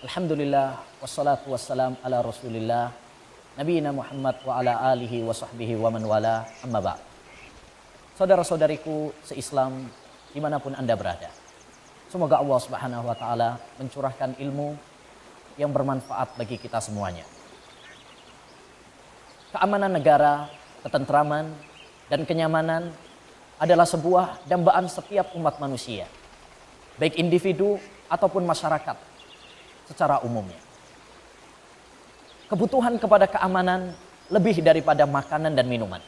Alhamdulillah wassalatu wassalam ala Rasulillah Nabiyina Muhammad wa ala alihi wa sahbihi wa man wala amma ba'd. Saudara-saudariku seislam dimanapun Anda berada, semoga Allah Subhanahu wa taala mencurahkan ilmu yang bermanfaat bagi kita semuanya. Keamanan negara, ketentraman dan kenyamanan adalah sebuah dambaan setiap umat manusia, baik individu ataupun masyarakat secara umumnya. Kebutuhan kepada keamanan lebih daripada makanan dan minuman.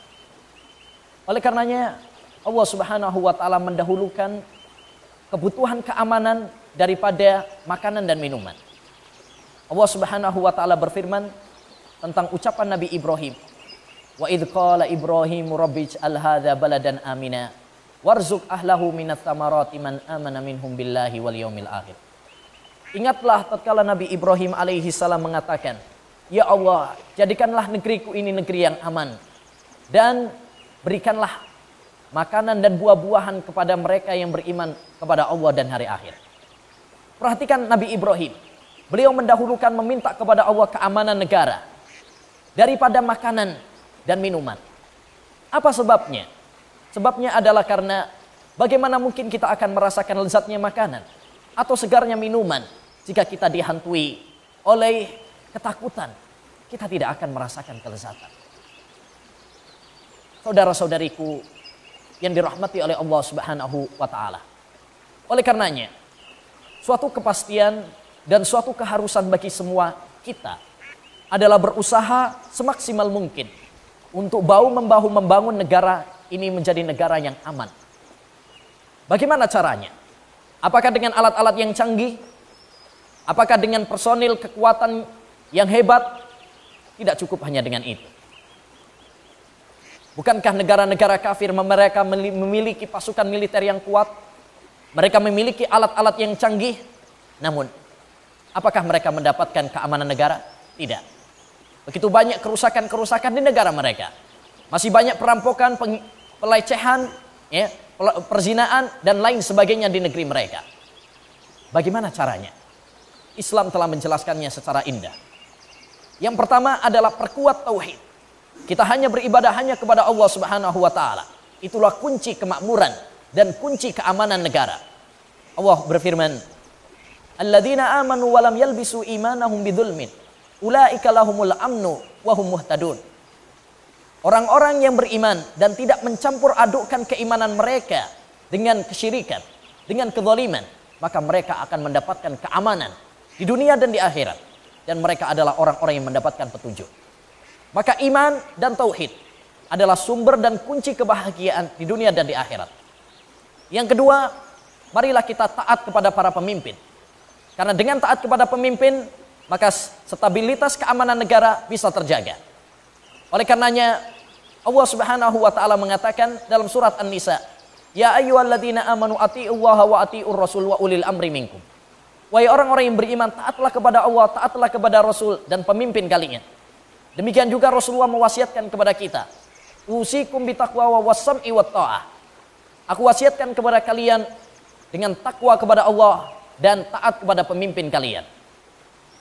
Oleh karenanya Allah Subhanahu wa taala mendahulukan kebutuhan keamanan daripada makanan dan minuman. Allah Subhanahu wa taala berfirman tentang ucapan Nabi Ibrahim, wa idz qala Ibrahim rabbi ij'al hadza baladan amina warzuq ahlahu minats tsamarati man amana minhum billahi wal yaumil akhir. Ingatlah tatkala Nabi Ibrahim alaihi salam mengatakan, ya Allah, jadikanlah negeriku ini negeri yang aman dan berikanlah makanan dan buah-buahan kepada mereka yang beriman kepada Allah dan hari akhir. Perhatikan Nabi Ibrahim, beliau mendahulukan meminta kepada Allah keamanan negara daripada makanan dan minuman. Apa sebabnya? Sebabnya adalah karena bagaimana mungkin kita akan merasakan lezatnya makanan atau segarnya minuman jika kita dihantui oleh ketakutan. Kita tidak akan merasakan kelezatan. Saudara-saudariku yang dirahmati oleh Allah Subhanahu wa taala. Oleh karenanya, suatu kepastian dan suatu keharusan bagi semua kita adalah berusaha semaksimal mungkin untuk bahu-membahu membangun negara ini menjadi negara yang aman. Bagaimana caranya? Apakah dengan alat-alat yang canggih? Apakah dengan personil kekuatan yang hebat? Tidak cukup hanya dengan itu. Bukankah negara-negara kafir mereka memiliki pasukan militer yang kuat? Mereka memiliki alat-alat yang canggih. Namun, apakah mereka mendapatkan keamanan negara? Tidak. Begitu banyak kerusakan-kerusakan di negara mereka. Masih banyak perampokan, pelecehan, ya, perzinaan dan lain sebagainya di negeri mereka. Bagaimana caranya? Islam telah menjelaskannya secara indah. Yang pertama adalah perkuat tauhid. Kita hanya beribadah hanya kepada Allah Subhanahu wa taala. Itulah kunci kemakmuran dan kunci keamanan negara. Allah berfirman, "Alladzina amanu wa lam yalbisu imanahum bidzulmin, ulaika lahumul amnu wa hum muhtadun." Orang-orang yang beriman dan tidak mencampur adukkan keimanan mereka dengan kesyirikan, dengan kezaliman, maka mereka akan mendapatkan keamanan di dunia dan di akhirat. Dan mereka adalah orang-orang yang mendapatkan petunjuk. Maka iman dan tauhid adalah sumber dan kunci kebahagiaan di dunia dan di akhirat. Yang kedua, marilah kita taat kepada para pemimpin. Karena dengan taat kepada pemimpin, maka stabilitas keamanan negara bisa terjaga. Oleh karenanya, Allah Subhanahu wa taala mengatakan dalam surat An-Nisa, ya ayyuhalladzina amanu atiiullaha wa atiiur rasul wa ulil amri minkum. Wahai orang-orang yang beriman, taatlah kepada Allah, taatlah kepada Rasul dan pemimpin kalian. Demikian juga Rasulullah mewasiatkan kepada kita, usikum bitaqwa wa wassam'i wat ta'ah. Aku wasiatkan kepada kalian dengan takwa kepada Allah dan taat kepada pemimpin kalian.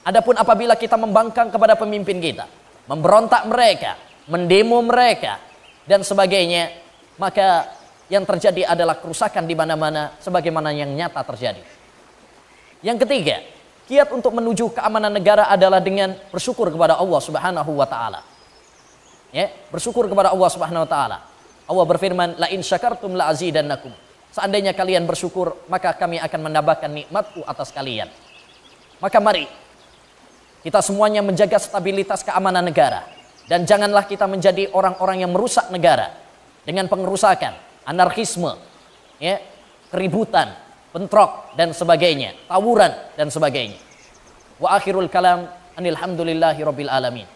Adapun apabila kita membangkang kepada pemimpin kita, memberontak mereka, mendemo mereka dan sebagainya, maka yang terjadi adalah kerusakan di mana-mana sebagaimana yang nyata terjadi. Yang ketiga, kiat untuk menuju keamanan negara adalah dengan bersyukur kepada Allah Subhanahu wa taala. Ya, bersyukur kepada Allah Subhanahu wa taala. Allah berfirman, la in syakartum la azidannakum. Seandainya kalian bersyukur, maka kami akan menambahkan nikmatku atas kalian. Maka mari kita semuanya menjaga stabilitas keamanan negara. Dan janganlah kita menjadi orang-orang yang merusak negara dengan pengerusakan, anarkisme, ya, keributan, bentrok dan sebagainya, tawuran dan sebagainya. Wa akhirul kalam anil hamdulillahi rabbil alamin.